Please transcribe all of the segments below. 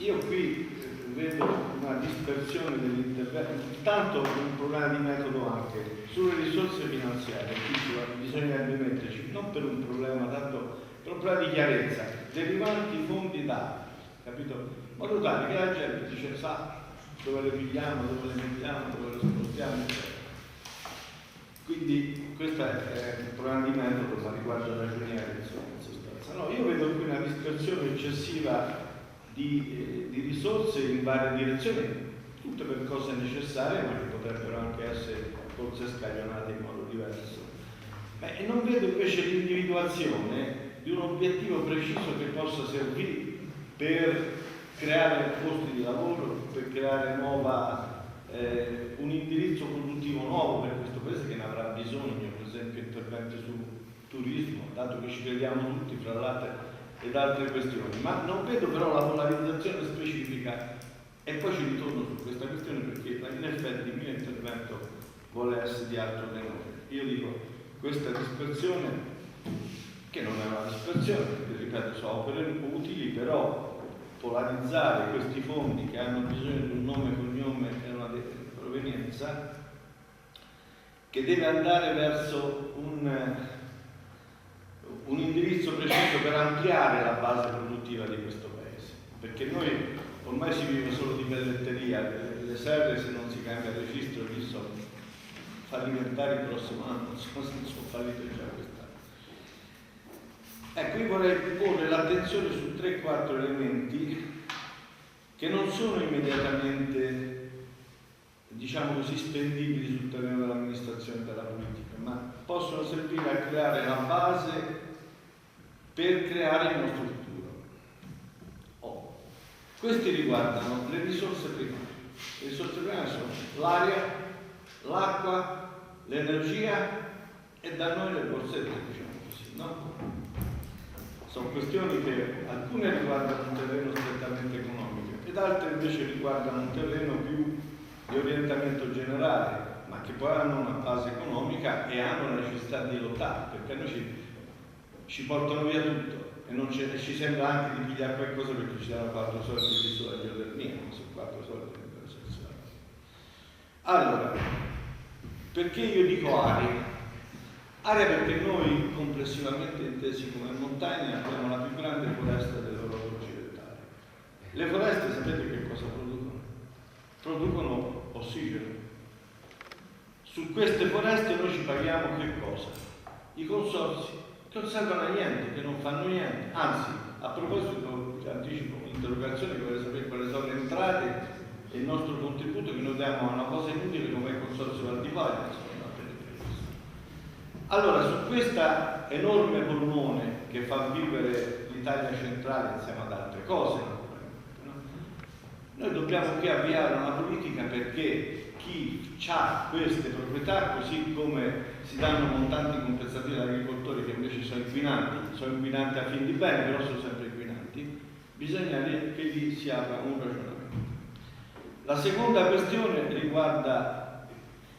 io qui vedo una dispersione dell'intervento, intanto un problema di metodo anche sulle risorse finanziarie, qui bisognerebbe metterci, non per un problema tanto, per un problema di chiarezza, derivanti fondi da, capito? In modo tale che la gente dice sa dove le pigliamo, dove le mettiamo, dove le spostiamo, eccetera. Quindi questo è un problema di metodo, ma riguarda ragioniere in sostanza. No, io vedo qui una dispersione eccessiva di risorse in varie direzioni, tutte per cose necessarie, ma che potrebbero anche essere forse scaglionate in modo diverso. E non vedo invece l'individuazione di un obiettivo preciso che possa servire per creare posti di lavoro, per creare un indirizzo produttivo nuovo per questo paese che ne avrà bisogno, per esempio interventi sul turismo, dato che ci crediamo tutti fra l'altro ed altre questioni, ma non vedo però la polarizzazione specifica e poi ci ritorno su questa questione perché in effetti il mio intervento vuole essere di altro tenore. Io dico questa dispersione, che non è una dispersione, perché ripeto sono opere utili, però polarizzare questi fondi che hanno bisogno di un nome, cognome e una provenienza che deve andare verso un indirizzo preciso per ampliare la base produttiva di questo paese, perché noi ormai si vive solo di pelletteria, le serre se non si cambia il registro lì sono fallimentari il prossimo anno, non so se sono fallite già quest'anno. Ecco, io vorrei porre l'attenzione su 3-4 elementi che non sono immediatamente, diciamo così, spendibili sul terreno dell'amministrazione della politica, ma possono servire a creare la base per creare il nostro futuro. Questi riguardano le risorse primarie. Le risorse primarie sono l'aria, l'acqua, l'energia e da noi le borsette, diciamo così, no? Sono questioni che alcune riguardano un terreno strettamente economico ed altre invece riguardano un terreno più di orientamento generale, ma che poi hanno una base economica e hanno la necessità di lottare, perché a noi ci portano via tutto e ci sembra anche di pigliare qualcosa perché ci danno 4 soldi di sulla geotermia, non sono 4 soldi di sessuale. Allora, perché io dico aria? Aria perché noi complessivamente intesi come montagna abbiamo la più grande foresta dell'Europa occidentale. Le foreste sapete che cosa producono? Producono ossigeno. Su queste foreste noi ci paghiamo che cosa? I consorzi che non servono a niente, che non fanno niente. Anzi, a proposito, anticipo un'interrogazione che vuole sapere quali sono le entrate e il nostro contributo che noi diamo a una cosa inutile come il consorzio Val di Paglia. Allora, su questa enorme polmone che fa vivere l'Italia centrale insieme ad altre cose, noi dobbiamo qui avviare una politica perché chi ha queste proprietà, così come si danno montanti compensativi agli agricoltori che invece sono inquinanti a fin di bene, però sono sempre inquinanti, bisogna che lì si apra un ragionamento. La seconda questione riguarda,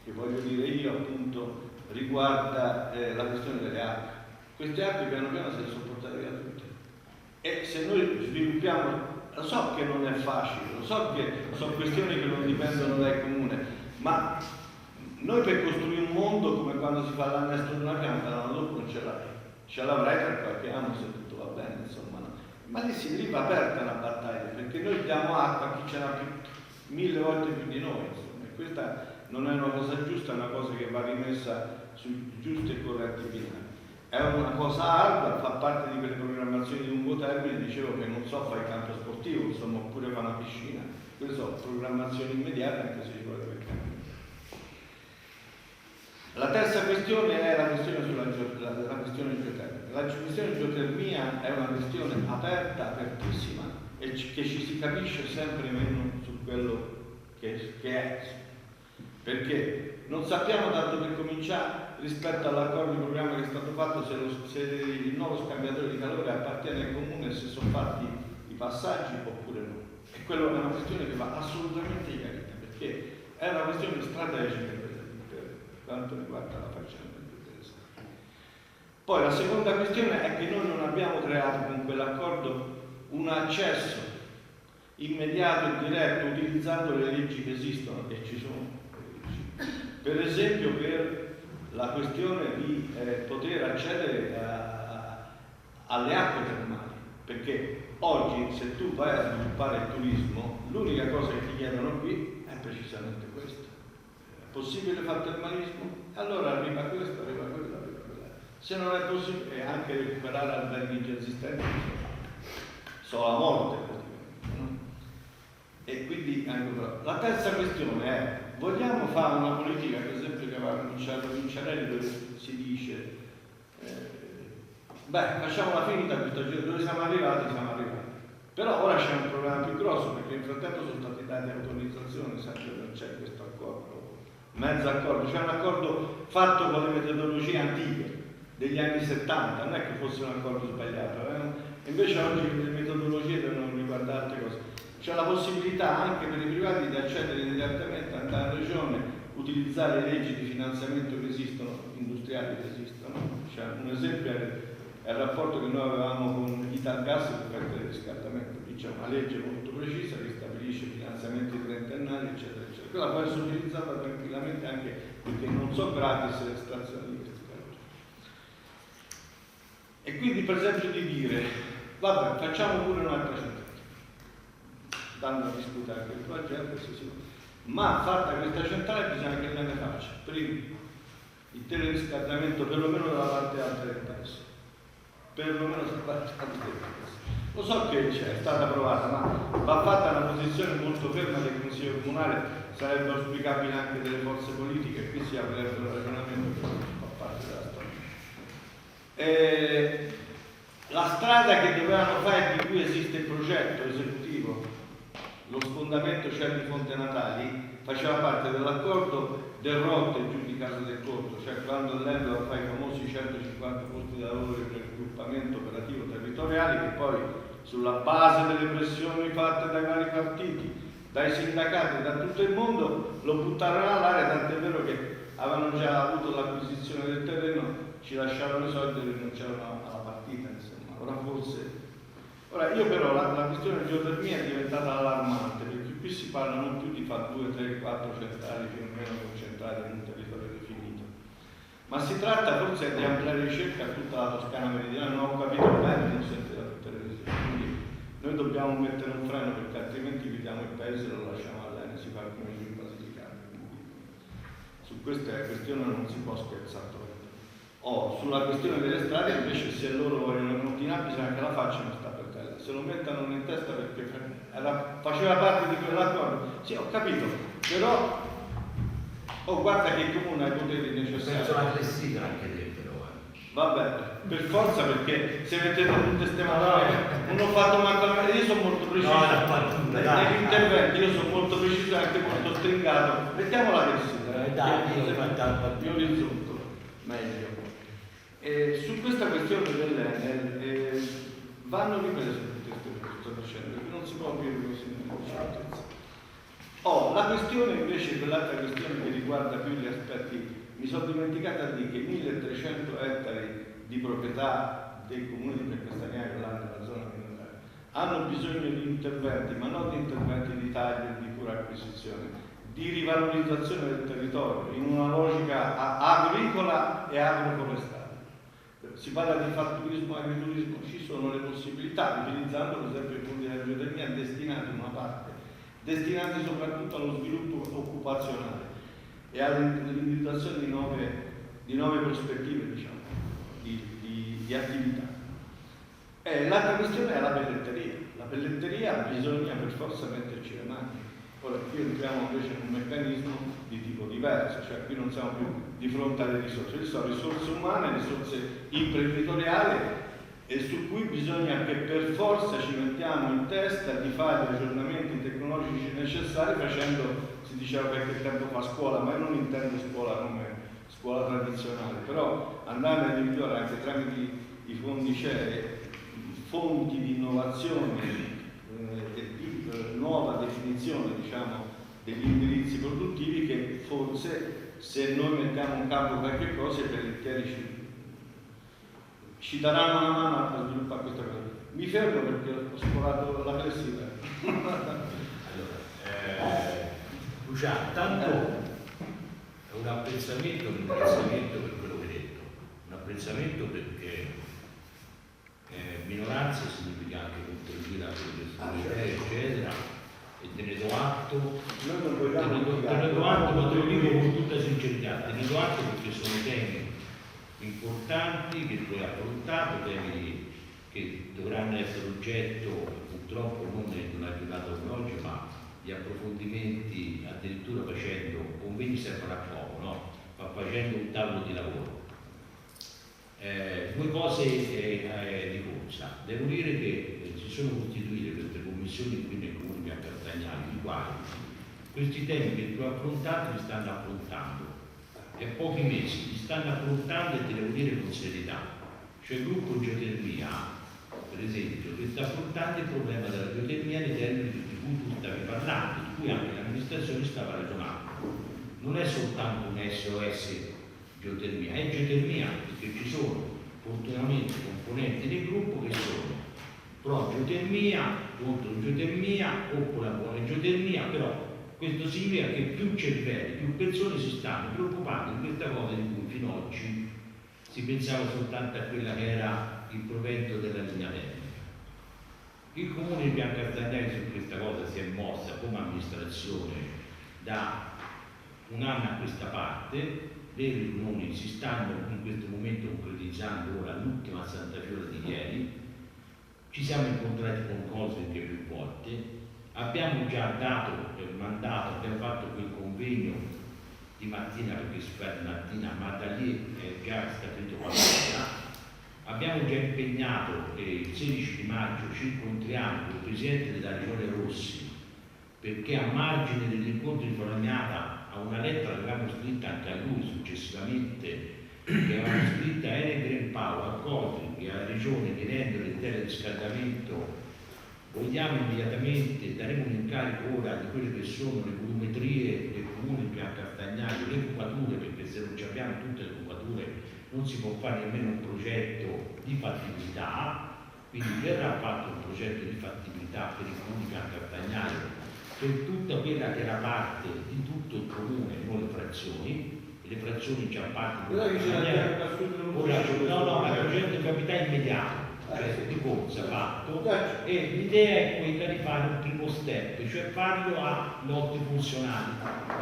che voglio dire io appunto, riguarda la questione delle acque. Queste acque piano piano se le sono portate via tutte. E se noi sviluppiamo, lo so che non è facile, lo so che sono questioni che non dipendono dal comune, ma noi per costruire un mondo come quando si fa l'annestro di una pianta, l'anno dopo non ce l'hai. Ce l'avrai tra qualche anno se tutto va bene, insomma. No? Ma lì va aperta una battaglia, perché noi diamo acqua a chi ce n'ha 1000 volte più di noi, insomma. E questa non è una cosa giusta, è una cosa che va rimessa sui giusti e corretti binari. È una cosa ardua, fa parte di quelle programmazioni di lungo termine, dicevo che non so fare il campo sportivo, insomma, oppure fare una piscina. Queste sono programmazioni immediate, anche se ci vuole per campo. La terza questione è la questione la questione geotermica. La questione geotermia è una questione aperta, apertissima, e che ci si capisce sempre meno su quello che è. Perché non sappiamo tanto per cominciare rispetto all'accordo di programma che è stato fatto se il nuovo scambiatore di calore appartiene al comune e se sono fatti i passaggi oppure no. E quello è una questione che va assolutamente chiarita, perché è una questione strategica per quanto riguarda la faccenda più interessante. Poi la seconda questione è che noi non abbiamo creato con quell'accordo un accesso immediato e diretto utilizzando le leggi che esistono, e ci sono leggi. Per esempio per la questione di poter accedere alle acque termali, perché oggi se tu vai a sviluppare il turismo, l'unica cosa che ti chiedono qui è precisamente questo: è possibile fare termalismo? Allora arriva questo, arriva quello, arriva quello. Se non è possibile, anche recuperare alberghi già esistenti, sono la morte praticamente, no? E quindi la terza questione è: vogliamo fare una politica, per esempio, che aveva cominciato Vincerelli, dove si dice facciamo la finita questa gente, dove siamo arrivati, però ora c'è un problema più grosso, perché nel frattempo sono stati dati autorizzazioni, sempre non c'è questo accordo, mezzo accordo, c'è un accordo fatto con le metodologie antiche degli anni 70, non è che fosse un accordo sbagliato, invece oggi le metodologie devono riguardare altre cose. C'è la possibilità anche per i privati di accedere direttamente, andare in regione, utilizzare le leggi di finanziamento che esistono, industriali che esistono. Cioè, un esempio è il rapporto che noi avevamo con Italgas per perdere il riscaldamento. Lì c'è una legge molto precisa che stabilisce finanziamenti trentennali, eccetera, eccetera. Quella può essere utilizzata tranquillamente anche perché non so gratis l'estrazione di questi calori. E quindi, per esempio, di dire, vabbè, facciamo pure un'altra centrale, dando a discutere anche con la gente, ma fatta questa centrale bisogna che ne faccia prima il teleriscaldamento perlomeno dalla parte alta del paese, perlomeno dalla parte alta del paese. Lo so che è stata approvata, ma va fatta una posizione molto ferma del Consiglio Comunale, sarebbe auspicabile anche delle forze politiche, e qui si aprirebbe un ragionamento che fa parte della storia. La strada che dovevano fare, di cui esiste il progetto esecutivo, lo sfondamento c'è di Fonte Natali, faceva parte dell'accordo del ROT giù di Casa del Corto, cioè quando l'Endo fa i famosi 150 posti di lavoro per il raggruppamento operativo territoriale, che poi sulla base delle pressioni fatte dai vari partiti, dai sindacati, da tutto il mondo, lo buttarono all'aria, tant'è vero che avevano già avuto l'acquisizione del terreno, ci lasciarono i soldi e rinunciarono alla partita, insomma. Ora io però la questione geotermia è diventata allarmante, perché qui si parla non più di fare 2, 3, 4 centrali più o meno concentrate in un territorio definito, ma si tratta forse di ampliare ricerca a tutta la Toscana meridionale. Non ho capito bene, non sentite la televisione, quindi noi dobbiamo mettere un freno, perché altrimenti chiudiamo il paese e lo lasciamo all'Ene, si fa come in Basilicata. Su questa questione non si può scherzare. Sulla questione delle strade invece, se loro vogliono continuare bisogna che la facciano sta per terra, se lo mettano in testa, perché faceva parte di quell'accordo. Sì, ho capito, però guarda che il comune ha i poteri necessari. Penso la clessita anche dentro. Vabbè, per forza, perché se mettete tutte queste manovre, non ho fatto manco la... Io sono molto preciso negli interventi, io sono molto preciso e anche molto stringato. Mettiamo la clessita, io risulto meglio. Su questa questione dell'Enel vanno riprese tutte queste cose che sto dicendo, perché non si può dire così nella certezza. La questione invece, quell'altra questione che riguarda più gli aspetti, mi sono dimenticato a dire che 1300 ettari di proprietà dei comuni di Precastaniaio, là nella zona mineraria, hanno bisogno di interventi, ma non di interventi di taglio e di pura acquisizione, di rivalorizzazione del territorio in una logica agricola e agroforestale. Si parla di fare turismo e agriturismo, ci sono le possibilità, utilizzando per esempio i fondi della geotermia destinati in una parte, destinati soprattutto allo sviluppo occupazionale e all'individuazione di nuove prospettive, diciamo, di attività. L'altra questione è la pelletteria. La pelletteria bisogna per forza metterci le mani. Ora qui entriamo invece in un meccanismo di tipo diverso, cioè qui non siamo più di fronte alle risorse, sono risorse umane, risorse imprenditoriali, e su cui bisogna che per forza ci mettiamo in testa di fare gli aggiornamenti tecnologici necessari, facendo, si diceva qualche tempo fa, scuola, ma io non intendo scuola come scuola tradizionale, però andare a individuare anche tramite i fondi CEE fonti di innovazione e di nuova definizione, diciamo, degli indirizzi produttivi, che forse, se noi mettiamo in campo qualche cosa, i pellettieri ci daranno una mano a sviluppare questa cosa. Mi fermo perché ho sforato la clessidra. Luciano, tanto è un apprezzamento, un ringraziamento per quello che hai detto, un apprezzamento perché minoranza significa anche contribuire a quelle eccetera, e te ne do atto, ma te lo dico con tutta sincerità, te ne do atto perché sono temi importanti che tu hai affrontato, temi che dovranno essere oggetto, purtroppo non in una giornata come oggi, ma di approfondimenti, addirittura facendo convegni servono a poco, no? Ma facendo un tavolo di lavoro. Due cose di corsa. Devo dire che si sono costituite queste commissioni qui nel comune di Cartagnano, i quali questi temi che tu hai affrontato li stanno affrontando. E pochi mesi li stanno affrontando e ti devo dire con serietà. Cioè il gruppo geotermia, per esempio, che sta affrontando il problema della geotermia nei termini di cui tu stavi parlando, di cui anche l'amministrazione stava ragionando. Non è soltanto un SOS geotermia, è geotermia, perché ci sono fortunatamente componenti del gruppo che sono pro geotermia, contro geotermia o con la buona geotermia, però questo significa che più cervelli, più persone si stanno preoccupando di questa cosa di cui fino ad oggi si pensava soltanto a quella che era il provento della linea tecnica. Il comune di Biancastagnari su questa cosa si è mossa come amministrazione da un anno a questa parte. Le riunioni si stanno in questo momento concretizzando, ora l'ultima a Santa Fiora di ieri, ci siamo incontrati con Cosel più volte, abbiamo già dato il mandato, abbiamo fatto quel convegno di mattina, perché si fa di mattina, ma da lì è già stabilito qualcosa. Abbiamo già impegnato il 16 di maggio ci incontriamo con il presidente della Regione Rossi, perché a margine dell'incontro di Falagnata a una lettera che avevamo scritto anche a lui successivamente, che avevamo scritto a Enel Green Power, a Cosel e alla Regione chiedendo il teleriscaldamento. Vogliamo immediatamente, daremo un incarico ora di quelle che sono le volumetrie del comune di Biancastagnari, le cubature, perché se non abbiamo tutte le cubature non si può fare nemmeno un progetto di fattibilità, quindi verrà fatto un progetto di fattibilità per il comune di Biancastagnari, per tutta quella che era parte di tutto il comune, non le frazioni, e le frazioni già parte di no, ma il progetto di capità immediato, cioè di corsa fatto, e l'idea è quella di fare un primo step, cioè farlo a lotti funzionali.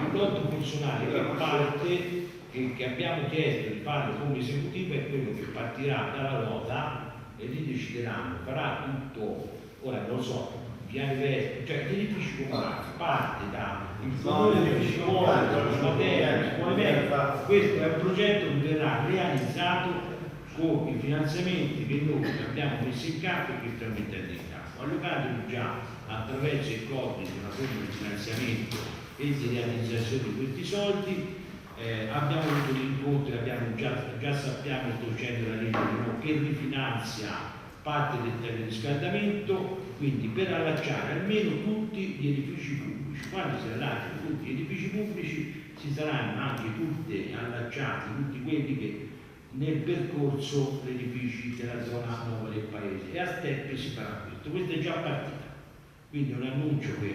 Il lotto funzionale che parte, che abbiamo chiesto di farlo come esecutivo, è quello che partirà dalla lota e lì decideranno, farà tutto, ora non lo so, piani vesti, cioè gli edifici comunali, parte da il comune di scuola, materia, scuole medie. Questo è un progetto che verrà realizzato con i finanziamenti che noi abbiamo messo in campo e che stiamo mettendo in campo, allocando già attraverso il codice di una forma di finanziamento e di realizzazione di questi soldi. Abbiamo avuto gli incontri, già sappiamo, sto dicendo la legge che rifinanzia parte del teleriscaldamento, quindi per allacciare almeno tutti gli edifici pubblici. Quando si allacciano tutti gli edifici pubblici ci saranno anche tutti allacciati, tutti quelli che nel percorso degli edifici della zona nuova del paese, e a step si farà questo. Questo è già partita, quindi è un annuncio che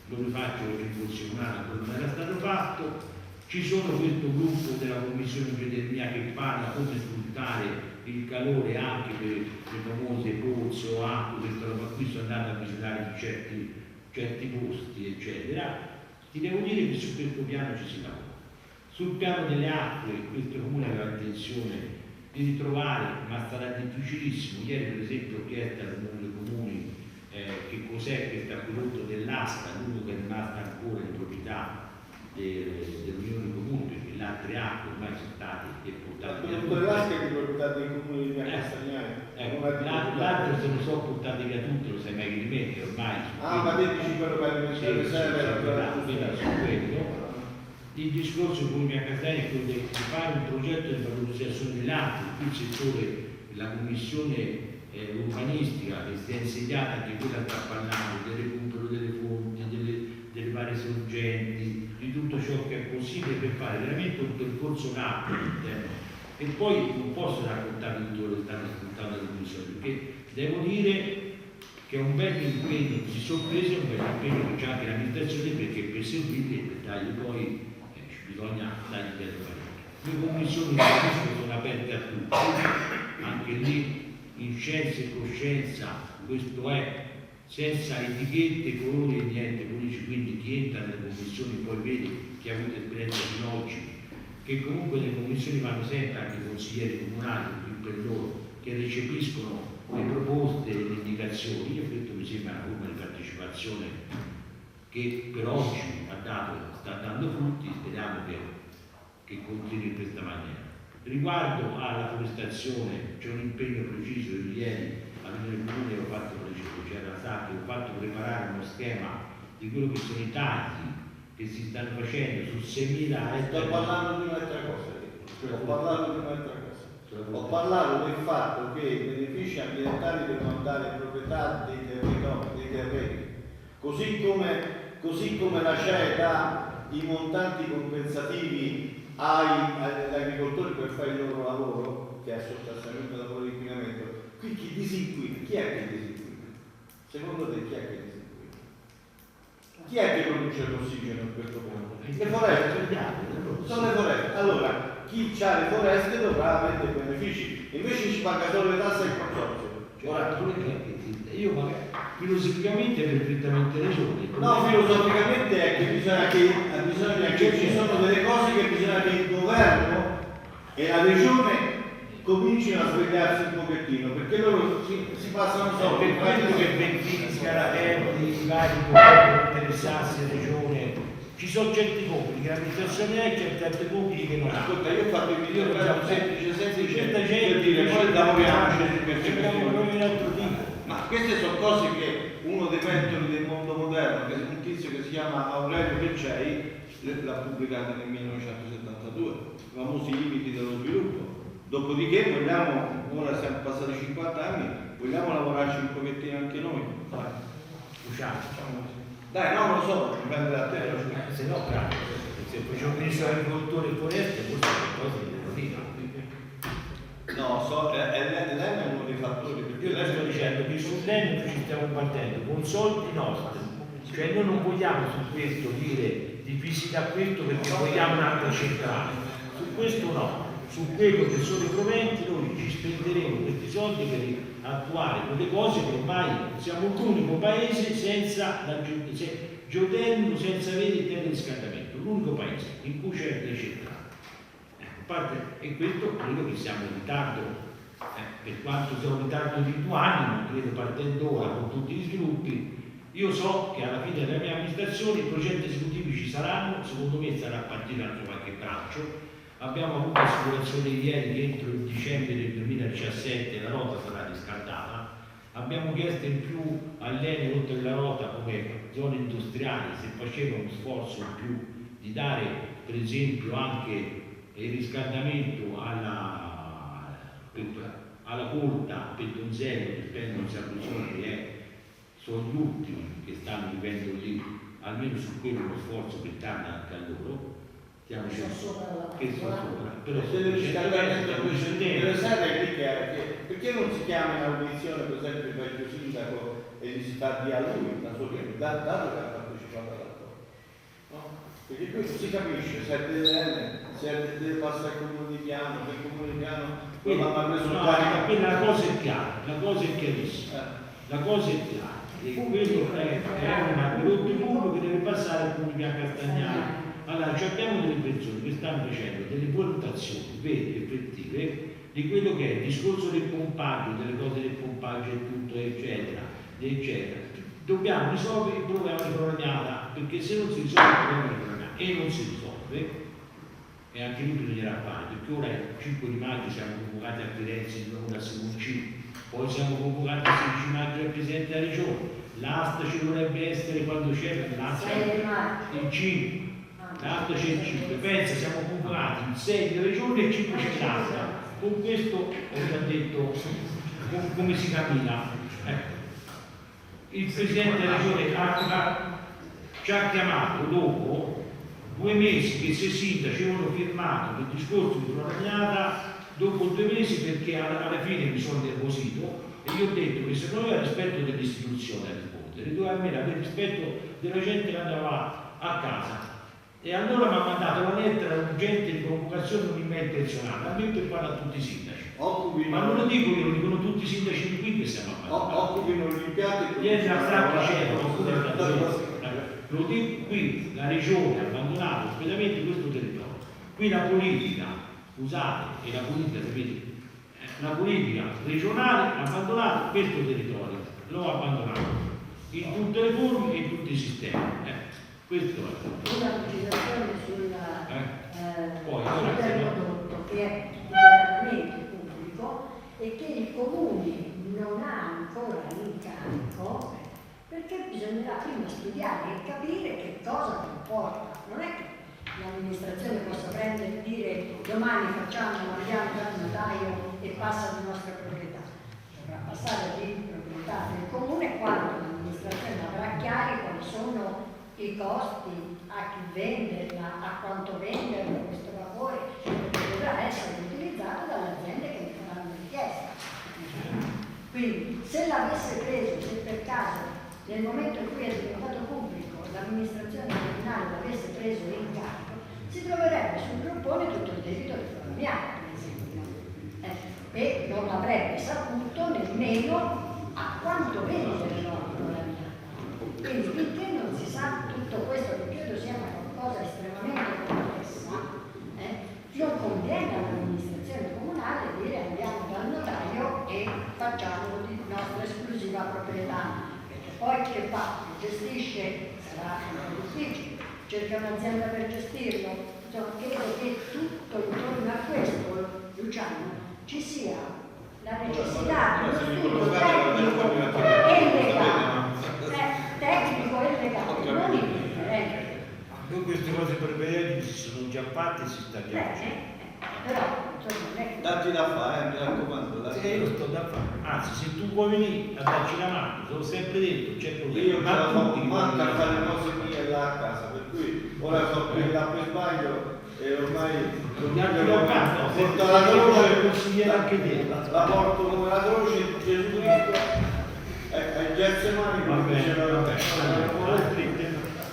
lo rifaccio perché fosse un anno non era stato fatto. Ci sono questo gruppo della commissione geotermia che parla come sfruttare il calore anche per le famose pozze o acque, questa roba qui, sono andato a visitare certi posti eccetera. Ti devo dire che su questo piano ci si lavora. Sul piano delle acque questo comune aveva intenzione di ritrovare, ma sarà difficilissimo. Ieri per esempio ho chiesto al comune dei comuni che cos'è questo acquedotto dell'Asta, l'unico che è rimasto ancora in proprietà dell'Unione Comune, perché le altre acque ormai sono state portate via. Quell'Asta è di proprietà dei comuni di Biancastagnari. L'altro se lo so portate via tutte, lo sai meglio di me, che ormai. Ma te dici quello per il quello. Il discorso con Biancastagnari è quello di fare un progetto di valorizzazione dell'acqua, qui il settore, la commissione urbanistica che si è insediata, anche quella sta parlando del recupero delle fonti, delle varie sorgenti, di tutto ciò che è possibile per fare veramente un percorso rapido. E poi non posso raccontare tutto quello che stanno ascoltando le commissioni, perché devo dire che è un bel impegno, si sorprese, è un bel impegno che c'è anche l'amministrazione, perché per seguirli e per dargli poi bisogna dargli dietro. Le commissioni di rischio sono aperte a tutti, anche lì in scienza e coscienza, questo è senza etichette, colori e niente, quindi chi entra nelle commissioni poi vede, chi ha avuto esperienza fino ad oggi, che comunque le commissioni vanno sempre anche i consiglieri comunali, più per loro, che recepiscono le proposte e le indicazioni. Io questo mi sembra una forma di partecipazione che per oggi sta dando frutti, speriamo che continui in questa maniera. Riguardo alla forestazione c'è un impegno preciso. Io ieri al comune ho fatto preparare uno schema di quello che sono i tagli che si stanno facendo su 6.000 ettari. Sto parlando di un'altra cosa. Ho parlato del fatto che i benefici ambientali devono andare ai proprietari dei terreni, così come la CEE dà i montanti compensativi agli agricoltori per fare il loro lavoro, che è sostanzialmente un lavoro di inquinamento. Qui chi disinquina? Chi è che disinquina? Secondo te chi è che disinquina? Chi è che produce l'ossigeno in questo mondo? Le foreste. Sono le foreste. Allora, chi ha le foreste dovrà avere dei benefici, invece ci paga solo le tasse al consorzio. Ora, io magari filosoficamente hai perfettamente ragione. No, filosoficamente è che bisogna che ci sono delle cose che bisogna che il governo e la regione comincino a svegliarsi un pochettino, perché loro si passano solo per quello che Benfini, Scaraterri, i vari potrebbero interessarsi alla regione. Ci sono certi compiti che l'amministrazione ha e certi compiti che non ha. Ascolta, io ho fatto il video semplice certa per gente dire poi lavoriamoci per ma queste sono cose che uno dei mentori del mondo moderno, che è un tizio che si chiama Aurelio Peccei, l'ha pubblicata nel 1972, i famosi limiti dello sviluppo. Dopodiché vogliamo, ora siamo passati 50 anni, vogliamo lavorarci un pochettino anche noi. Dai, no, non lo so, dipende da te. Se no, se poi c'è un ministro agricoltore e foreste, forse qualcosa di devo. No, l'EN è uno dei fattori. Io ti sto dicendo che sul l'EN ci stiamo battendo con soldi nostri. Cioè noi non vogliamo su questo dire di fisica questo perché vogliamo un'altra centrale. Su questo no. Su quello che sono i proventi noi ci spenderemo questi soldi per attuare quelle cose che ormai siamo l'unico paese senza geotermico, senza avere il teleriscaldamento, l'unico paese in cui c'è le centrali. E questo credo che siamo in ritardo, per quanto siamo in ritardo di 2 anni, ma credo partendo ora con tutti gli sviluppi. Io so che alla fine della mia amministrazione i progetti esecutivi ci saranno, secondo me sarà partito anche qualche braccio. Abbiamo avuto assicurazione ieri che entro il dicembre del 2017 la rota sarà riscaldata. Abbiamo chiesto in più all'ENI, oltre alla rota, come zone industriali, se faceva uno sforzo in più di dare per esempio anche il riscaldamento alla Corta, Pedonzello, che spendono Sabrosone, che sono gli ultimi che stanno vivendo lì, almeno su quello uno sforzo per dare anche a loro. Stiamo che sono sopra, però se il riscaldamento perché non si chiama in audizione per esempio il vecchio sindaco e gli si fa di a lui la sua dato che ha partecipato all'accordo, no? Perché questo si capisce se è deve passare al comune di piano, per il comune di piano non ha preso la cosa è chiara, la cosa è chiarissima, la cosa è chiara, e quello è un acquedotto pubblico che deve passare al comune di Castagnano. Allora, abbiamo delle persone che stanno facendo delle valutazioni vere, effettive, di quello che è il discorso del pompaggio, delle cose del pompaggio e tutto, eccetera, eccetera. Dobbiamo risolvere il problema di Prognata, perché se non si risolve il problema di Prognata e non si risolve, e anche lì bisognerà fare, perché ora il 5 di maggio siamo convocati a Firenze, non a Simonci, poi siamo convocati il 16 maggio al Presidente della Regione, l'asta ci dovrebbe essere quando c'è l'asta il 5. L'altro c'è il 5, pensa siamo convocati in 6 di regione e il 5 c'è l'altra. Con questo ho già detto come si cammina. Il Presidente della Regione ci ha chiamato dopo 2 mesi che se sindaci avevano firmato il discorso di Prognata, dopo 2 mesi perché alla fine mi sono nervosito e gli ho detto che se noi al rispetto degli l'istituzione a rispondere, doveva almeno avere rispetto della gente che andava a casa. E allora mi ha mandato la lettera urgente di convocazione non intenzionata, a me per fare a tutti i sindaci. Ma non lo dico io, lo dicono tutti i sindaci di qui che stiamo a fare. Occupino gli impianti. Ieri la strada c'era, lo dico qui, la regione ha abbandonato completamente questo territorio. Qui la politica, scusate, e la politica, sapete, la politica regionale ha abbandonato questo territorio, lo ha abbandonato in tutte le forme e in tutti i sistemi. Questo è. Una precisazione sul prodotto che è dichiaratamente pubblico e che il comune non ha ancora in carico, perché bisognerà prima studiare e capire che cosa comporta. Non è che l'amministrazione possa prendere e dire domani facciamo, andiamo dal notaio e passa di nostra proprietà. Dovrà passare di proprietà del comune quando l'amministrazione avrà chiari quali sono i costi, a chi venderla, a quanto venderlo questo vapore, perché dovrà essere utilizzato dalle aziende che ne faranno richiesta. Quindi se l'avesse preso, se per caso nel momento in cui è diventato pubblico l'amministrazione comunale l'avesse preso in carico, si troverebbe sul groppone tutto il debito del Flamiano, per esempio, e non avrebbe saputo nemmeno a quanto vendere l'Flamiano. Quindi finché non si sa tutto questo, che credo sia una cosa estremamente complessa, non conviene all'amministrazione comunale dire andiamo dal notaio e facciamolo di nostra esclusiva proprietà, perché poi che fa? Gestisce, sarà molto difficile, cerca un'azienda per gestirlo. Insomma, credo che tutto intorno a questo, Luciano, ci sia la necessità di uno studio tecnico e legale, non indifferente. Noi queste cose per periodi si sono già fatte e si sta già facendo. Però, insomma, non è che... Datti da fare, mi raccomando. Io sto da fare. Anzi, se tu vuoi venire a darci la mano, te l'ho sempre detto, c'è problema. Io manco a fare le cose mie là a casa, per cui ora so qui là per sbaglio e ormai porto la croce, consigliere anche te. La porto come la croce di Gesù Cristo ai Getsemani, come diceva la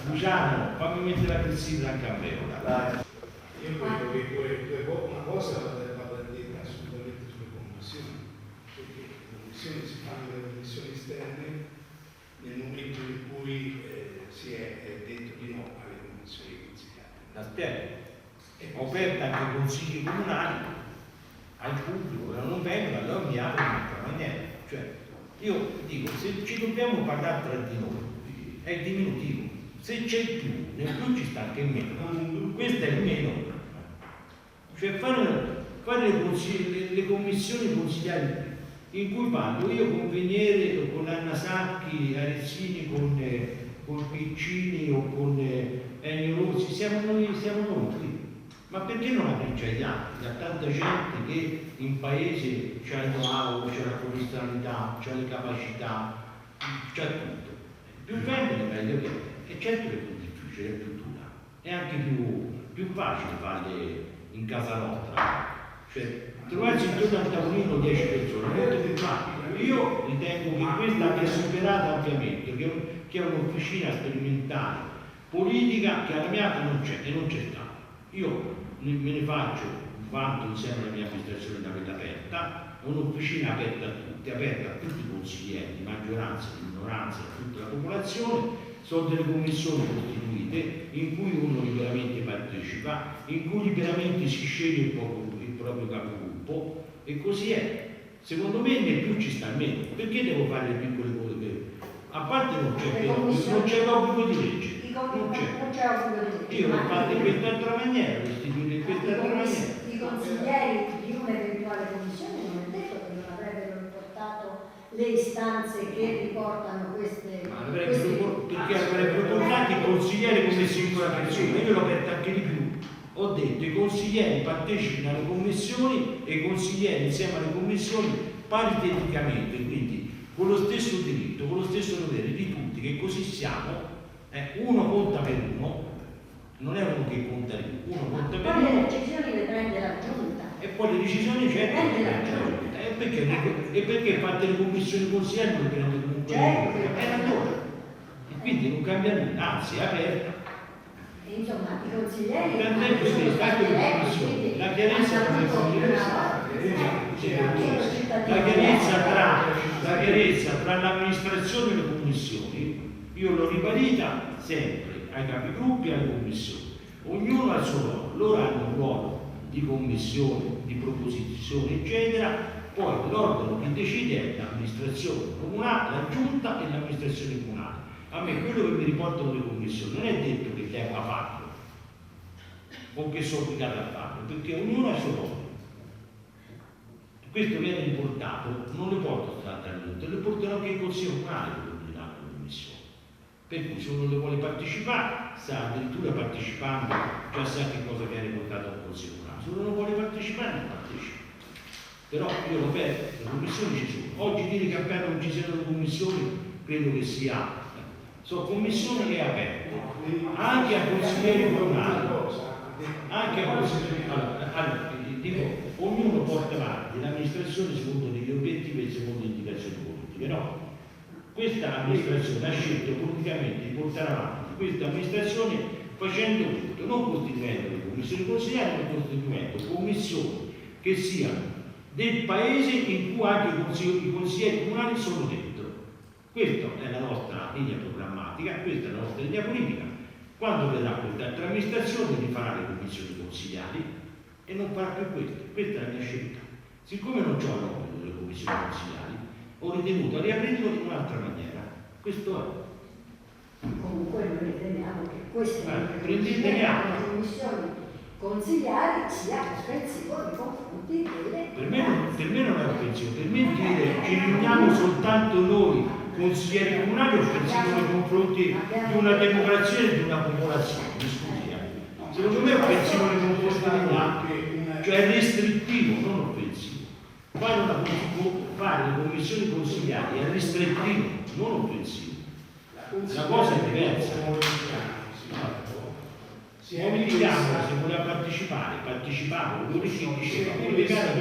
Luciano, fammi mettere la clessidra anche a me ora. Io credo che una cosa va detta assolutamente sulle commissioni, perché le commissioni si fanno delle commissioni esterne nel momento in cui si è detto di no alle commissioni consigliate. La spiego. Ho aperto anche i consigli comunali al pubblico, non vengono, allora mi apro in un'altra maniera. Cioè, io dico, se ci dobbiamo parlare tra di noi, è diminutivo. Se c'è il più, nel più ci sta anche il meno. Questo è il meno. Cioè fare le commissioni consigliari in cui parlo io con Veniere, con Anna Sacchi, Arezzini, con Piccini o con Ennio Rossi, siamo noi qui. Ma perché non aprirci agli altri? C'è tanta gente che in paese c'ha il know-how, c'ha la professionalità, c'ha le capacità, c'ha tutto. Più vengono meglio che è. E certo che è più difficile, è più dura. È anche più facile farle in casa nostra. Cioè, trovarsi intorno al tavolino 10 persone è molto più facile. Io ritengo che questa abbia superato ampiamente, che è un'officina sperimentale politica che alla mia non c'è e non c'è stata. Io me ne faccio un vanto insieme alla mia amministrazione di averla aperta, un'officina aperta a tutti, aperta a tutti i consiglieri, di maggioranza, di minoranza, a tutta la popolazione. Sono delle commissioni costituite in cui uno liberamente partecipa, in cui liberamente si sceglie il proprio capogruppo e così è. Secondo me nel più ci sta meno. Perché devo fare le piccole cose? A parte non c'è l'obbligo di legge. Non c'è obbligo di legge. Io l'ho fatto in quest'altra maniera, l'ho istituito in quest'altra maniera. I consiglieri di un'eventuale commissione non è detto che non avrebbero riportato le istanze che riportano queste... Perché avrebbero portato i consiglieri come singola persona. Io l'ho aperto anche di più. Ho detto i consiglieri partecipino alle commissioni e i consiglieri insieme alle commissioni pariteticamente, quindi con lo stesso diritto, con lo stesso dovere di tutti, che così siamo, uno conta per uno, non è uno che conta di più, uno conta per uno. Poi le decisioni le prende la Giunta. E poi le decisioni certo le prende la Giunta. E perché fate le commissioni consigliari? Perché non era allora. E quindi non cambia nulla, anzi è aperta. Insomma, i consiglieri Tant'è così, anche le commissioni, la chiarezza tra l'amministrazione e le commissioni, io l'ho ribadita sempre ai capigruppi e alle commissioni. Ognuno ha il suo ruolo, loro hanno un ruolo di commissione, di proposizione, eccetera. Poi l'organo che decide è l'amministrazione comunale, la giunta e l'amministrazione comunale. A me quello che mi riportano le commissioni non è detto che devo farlo o che sono obbligato a farlo, perché ognuno ha il suo ruolo. Questo viene riportato, non le porto soltanto alla giunta, le porterò anche in consiglio comunale quello che danno le commissioni. Per cui se uno le vuole partecipare, sta addirittura partecipando, già sa che cosa viene portato al consiglio comunale. Se uno non vuole partecipare, non partecipa. Però io lo vedo, le commissioni ci sono. Oggi dire che a Perro non ci siano le commissioni, credo che sia. Sono commissioni che è aperte, anche a consiglieri comunali, anche a consiglieri. Allora, dico, ognuno porta avanti l'amministrazione secondo degli obiettivi e secondo le indicazioni politiche, no? Questa amministrazione ha scelto politicamente di portare avanti questa amministrazione facendo tutto, non costituendo le commissioni consigliari, ma costituendo commissioni che siano del paese in cui anche i consiglieri comunali sono dentro. Questa è la nostra linea programmatica, questa è la nostra linea politica. Quando verrà quest'altra amministrazione rifarà le commissioni consigliari e non farà più questo. Questa è la mia scelta. Siccome non ho l'obbligo delle commissioni consigliari, ho ritenuto riaprirlo in un'altra maniera. Questo è. Comunque noi riteniamo che queste prendete atto. commissioni consigliari sia offensivo nei confronti delle... Per me non è offensivo, per me dire ci riuniamo soltanto noi consiglieri comunali è offensivo nei confronti di una democrazia e di una popolazione, mi scusi. Secondo me è offensivo nei confronti di una, cioè è restrittivo, non offensivo. Fare le commissioni consigliari è restrittivo, non offensivo. La cosa è diversa. Comunichiamo, se voleva partecipare, partecipavo, quello che diceva, comunicare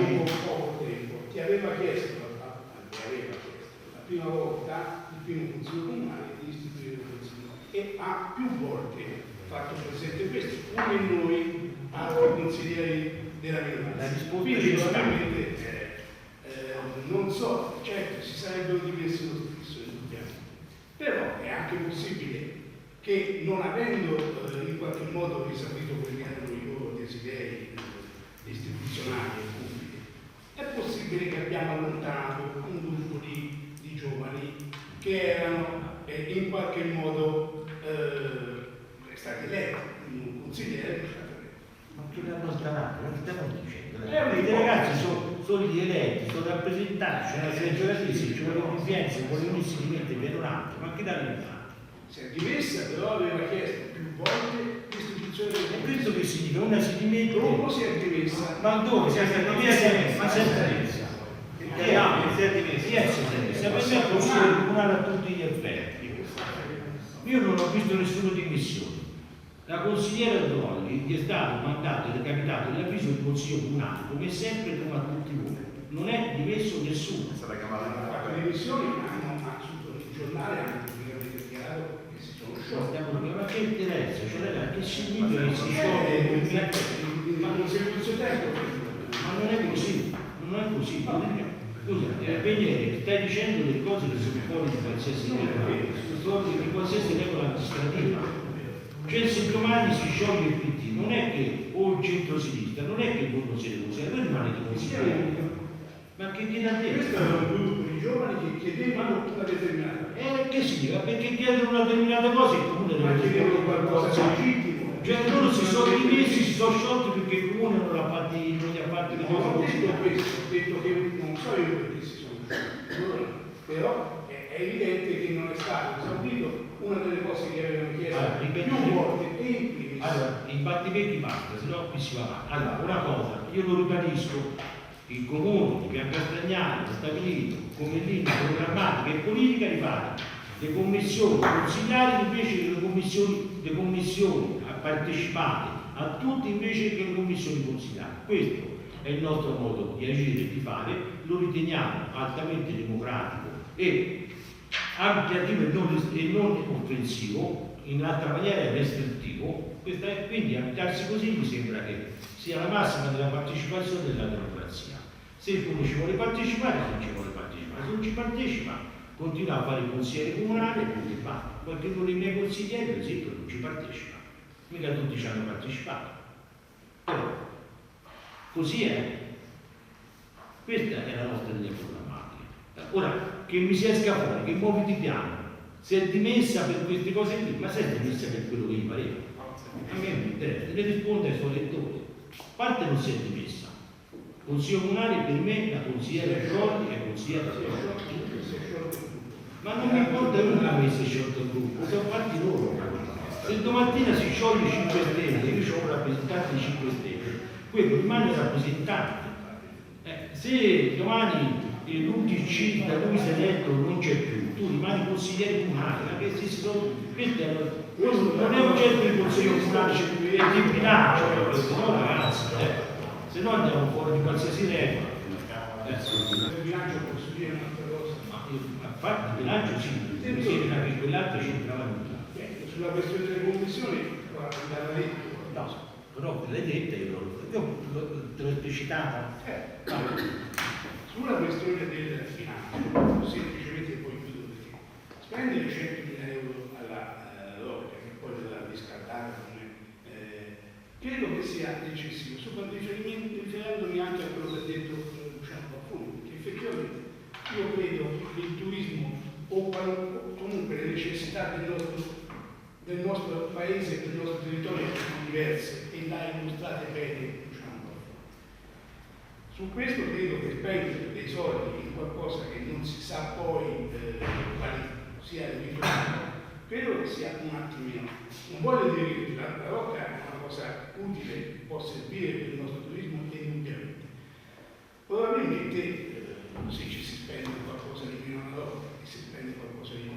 ti aveva chiesto la prima volta il primo consiglio comunale di istituire il consiglio e ha più volte fatto presente questo, come noi altri consiglieri della minoranza. Quindi probabilmente non so, certo si sarebbero dimessi lo stesso, però è anche possibile che non avendo in qualche modo esaurito quelli che erano i loro desideri istituzionali e pubblici, è possibile che abbiamo allontanato un gruppo di giovani che erano in qualche modo stati eletti, un consigliere che è stato eletto. Ma che l'hanno allontanato? Non stiamo dicendo. I ragazzi sono gli eletti, sono rappresentanti, c'è una seggiolatrice, c'è una convivenza, con le unici di mente per un altro, ma che l'hanno fatto? Si è dimessa, però aveva chiesto più volte l'istituzione del E questo che significa? Una si dimette. Dopo si è dimessa. Ma dove? Si è dimessa? Ma si è dimessa. Si è dimessa. Per me è consigliere comunale a tutti gli effetti. Io non ho visto nessuno dimissioni. La consigliera Drolli gli è stato mandato ed è capitato l'avviso del consiglio comunale, come sempre come a tutti voi. Non è dimesso nessuno. È stata chiamata le dimissioni, ma hanno assunto il giornale anche che si sono sciolti. Ma che interessa? Cioè, che significa che si scioglie? Ma non si è questo tempo. Ma non è così, non è così. Scusa, Veniere, stai dicendo delle cose che sono fuori di qualsiasi regola, di qualsiasi regola amministrativa. Cioè se domani si scioglie il PT, non è che, o il centro-sinistra, non è che voi non siete consiglieri, voi rimanete consiglieri. Ma che chiede a te? Questo era un gruppo di giovani che chiedevano una determinata. Che significa? Perché chiedono una determinata cosa, il comune deve chiedevano qualcosa di legittimo. Cioè loro si sono dimessi, si sono sciolti perché il comune non l'ha fatti, non gli ha fatti le Non ho cose. detto questo, ho detto che non so io perché si sono sciolti, però è evidente che non è stato esaudito una delle cose che avevano chiesto più volte e in primis. Allora, i battibecchi basta, se no qui si va avanti. Allora, una cosa, io lo ribadisco, il comune di Piancastagnano ha stabilito come linea programmatica e politica di fare le commissioni consigliari invece che le commissioni partecipate a tutti invece che le commissioni consigliari. Questo è il nostro modo di agire e di fare, lo riteniamo altamente democratico e ampliativo e non offensivo, in altra maniera è restrittivo. Quindi ampliarsi così mi sembra che sia la massima della partecipazione della democrazia. Se uno ci vuole partecipare, non ci vuole partecipare, se non ci partecipa continua a fare il consigliere comunale e quindi va. Qualcuno dei miei consiglieri per esempio non ci partecipa, mica tutti ci hanno partecipato. Però così è. Questa è la nostra linea programmatica. Ora, che mi si esca fuori, che muovi di piano, si è dimessa per queste cose qui, ma si è dimessa per quello che gli pareva. A me mi interessa, deve rispondere ai suoi elettori. A parte non si è dimessa. Consiglio comunale per me la consigliera Giorgi è consigliera Giorgi. Ma non mi importa nulla che si è sciolto il gruppo, sono fatti loro. Se domattina si scioglie 5 Stelle, io ho un rappresentante di 5 Stelle, quello rimane rappresentante. Se domani l'UDC da lui si è eletto non c'è più, tu rimani consigliere comunale, perché se si sono. Questo non è oggetto di consiglio comunale, è di bilancio, se no ragazzi, se no andiamo fuori di qualsiasi regola. Il bilancio posso dire un'altra cosa? A parte il bilancio sì, mi sembra che quell'altro c'entrava nulla. Sulla questione delle commissioni, l'ha detto. No, però l'hai detta, io te l'ho esplicitata. Sulla questione del bilancio, semplicemente poi chiudo perché spendere 100.000 euro alla logica, che poi della riscaldata, credo che sia eccessivo, riferendomi anche a quello che ha detto Luciano Paffoni, perché effettivamente io credo che il turismo o comunque le necessità del nostro paese e del nostro territorio sono diverse e l'ha illustrate bene Luciano Paffoni. Su questo credo che spendere dei soldi in qualcosa che non si sa poi quali sia il ritorno, credo che sia un attimino. Non voglio dire che la rocca è una cosa utile che può servire per il nostro turismo indubbiamente. Probabilmente se ci si spende qualcosa di meno alla rocca e si spende qualcosa di più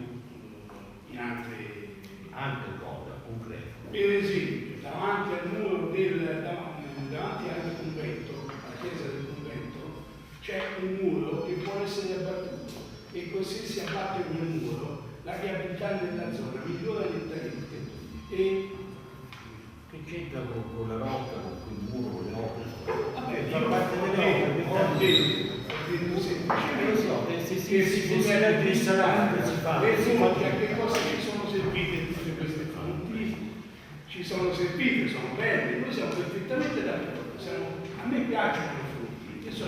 in altre cose concrete. Per esempio, davanti al muro davanti al convento, alla chiesa del convento, c'è un muro che può essere abbattuto e così si abbatte quel muro, la viabilità nella zona migliora nettamente. E che c'entra con la rocca, con quel muro, con le opere? vabbè, fa parte delle opere, ho detto semplicemente se si raddressa la vita si fa. A che cosa ci sono servite tutte queste fonti? Ci sono servite, sono belle, noi siamo perfettamente d'accordo, a me piacciono le fonti,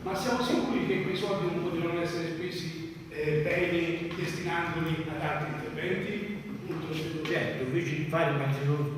ma siamo sicuri che quei soldi non potevano essere spesi bene destinandoli ad altri interventi? Certo, invece di fare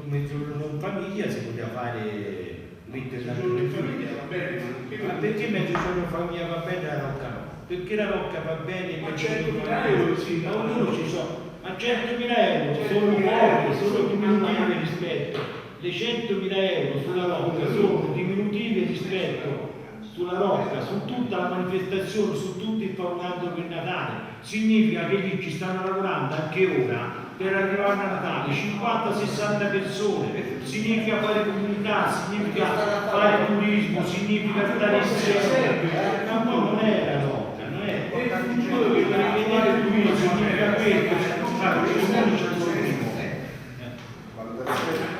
mezzogiorno in famiglia si poteva fare mezzogiorno in famiglia va bene, ma perché mezzogiorno in famiglia va bene e la rocca no? Perché la rocca va bene? Ma 100.000 euro sì, ma ognuno ci sono, ma 100.000 euro sono poche, sono diminutive rispetto, le 100.000 euro sulla rocca sono diminutive rispetto sulla rocca, su tutta la manifestazione, su tutto il faunando per Natale. Significa che lì ci stanno lavorando anche ora per arrivare a Natale 50-60 persone, significa fare comunità, significa fare turismo, significa stare insieme. Ma no, non è la rocca, non è il futuro che per vedere il turismo significa questo,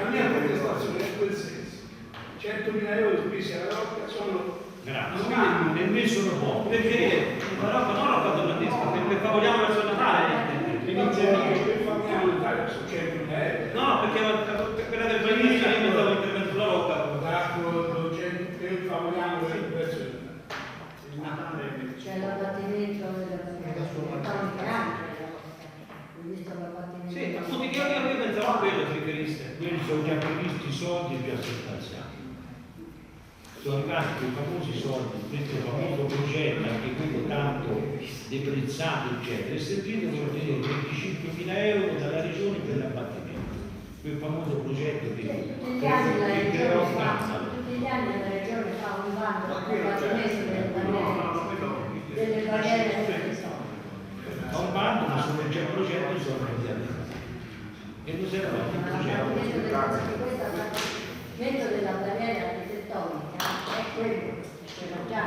la mia contestazione è quel senso. 100.000 euro spesi alla rocca sono per me sono pochi, perché la rocca non la fatto tedesca, perché favoriamo verso Natale. No, perché quella del paese è diventata intervento sulla rocca. C'è l'abbattimento sì, ma tutti che io pensavo a quello se riferisse. Quelli sono già previsti i soldi e già sostanziali. Sono arrivati quei famosi soldi, questo famoso progetto, anche quello tanto deprezzato, eccetera, è servito per ottenere 25.000 euro dalla regione per l'abbattimento. Quel famoso progetto che tutti gli anni la regione fa un bando per l'abbattimento delle barriere fa un bando, ma se non c'è progetto sono cambiati. E non serve un progetto. L'abbattimento della barriera architettonica è quello che era già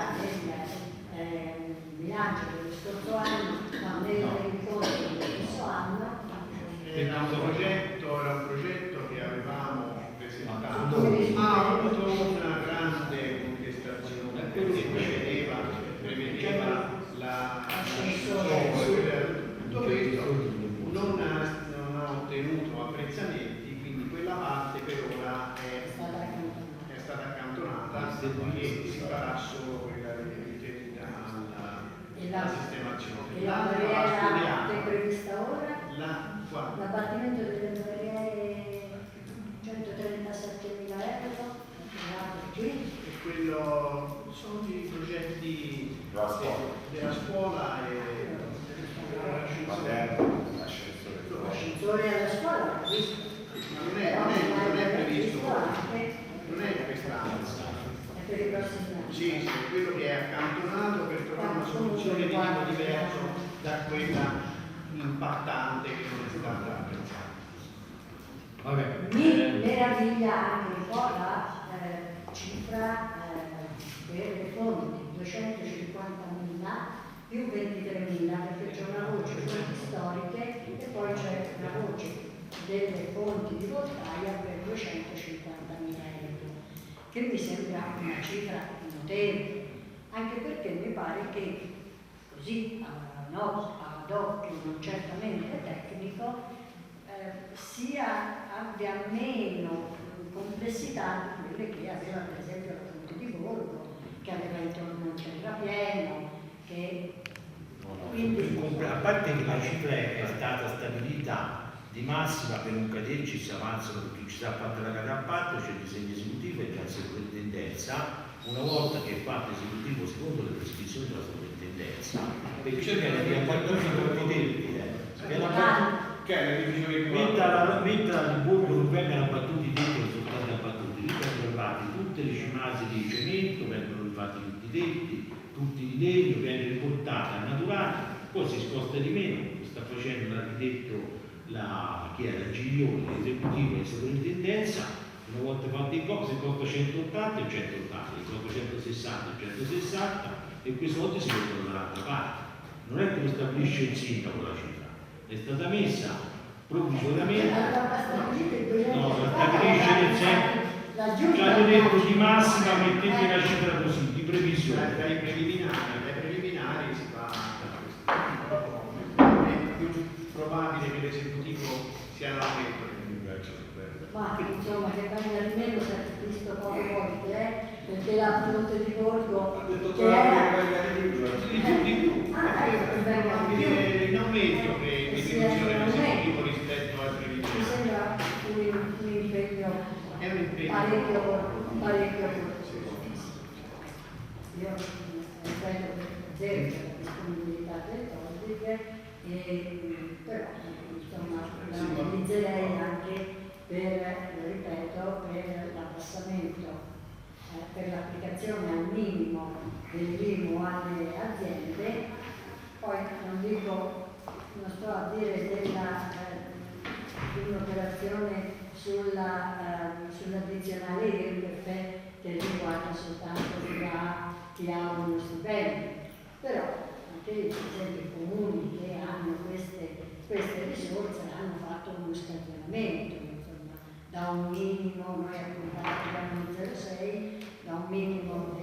bilancio dello scorso anno, ma nel rendiconto dello stesso anno. Era un progetto che avevamo presentato, Ah, ha avuto una grande contestazione perché prevedeva tutto questo non ha ottenuto apprezzamenti, quindi quella parte per ora è stata accantonata e si farà solo quella riferita alla sistemazione. E la barriera che è prevista ora? L'abbattimento delle barriere 137.000 euro, e quello sono i progetti della scuola e l'ascensore alla scuola, l'ho visto. non è previsto, non è quest'anno. È per i prossimi anni. Sì, quello che è accantonato per trovare una soluzione di tipo diverso da quella impattante che non è stata apprezzata. Mi meraviglia anche un po' la cifra per le fonti, 250.000 più 23.000, perché c'è una voce fonti storiche e poi c'è una voce delle fonti di voltaia per 250.000 euro, che mi sembra una cifra notevole, anche perché mi pare che così ad occhio non certamente tecnico abbia meno complessità di quelle che aveva per esempio la fonte di Borgo, che aveva intorno un terrapieno, che quindi... A parte che la cifra è stata stabilita di massima per non caderci, si avanzano perché ci sta fatta la gara a patto, c'è il disegno esecutivo e c'è la sovrintendenza. Una volta che è fatto l'esecutivo secondo le prescrizioni della sovrintendenza, perché c'è che abbattuti tutti i tempi, mentre al borgo non vengono abbattuti i tetti, non sono stati abbattuti, lì vengono fatti tutte le cimase di cemento, vengono rifatti tutti i tetti, tutti di legno, viene riportata al naturale, poi si sposta di meno, lo sta facendo l'architetto chi era Giglioni, l'esecutivo e la sovrintendenza. Una volta fatti in cose costa 180 e 180, costa 160 e 160 e quei soldi si mettono dall'altra parte. Non è che lo stabilisce il sindaco la cifra, è stata messa provvisoriamente. No, la stabilisce nel senso, ci hanno detto di massima mettete la cifra così, di previsione. Dai preliminari si fa è più probabile che l'esecutivo sia l'aumento. Ma insomma che venga di meno si è visto poche volte, perché la fonte di Borgo che era Di più. In aumento che l'istituzione dell'esecutivo rispetto al mi previsto. sembra un impegno È un impegno. parecchio io ripeto zero la disponibilità del codice, però insomma la utilizzerei anche ripeto, per l'abbassamento, per l'applicazione al minimo dell'IMU alle aziende. Poi non sto a dire di un'operazione sull'addizionale IRPEF che riguarda soltanto chi ha uno stipendio, però anche per esempio i comuni che hanno queste risorse hanno fatto uno scagionamento, insomma, da un minimo, noi abbiamo 0,6, da un minimo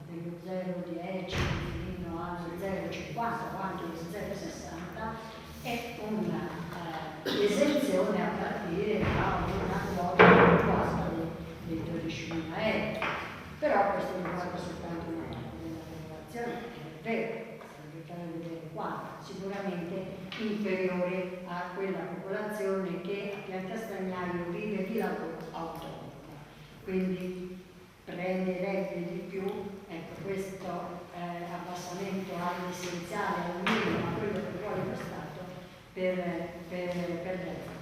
dello 0,10 fino allo 0,50 o anche lo 0,60 e un'esenzione a partire da una quota dei 12.000 euro. Però questo riguarda soltanto una parte della popolazione, che è vero, bisogna vedere quanto, sicuramente inferiore a quella popolazione che a Piancastagnaio vive di lavoro autonomo. Quindi prenderebbe di più, ecco, questo abbassamento all'essenziale, al minimo, a quello che vuole lo Stato per l'Europa.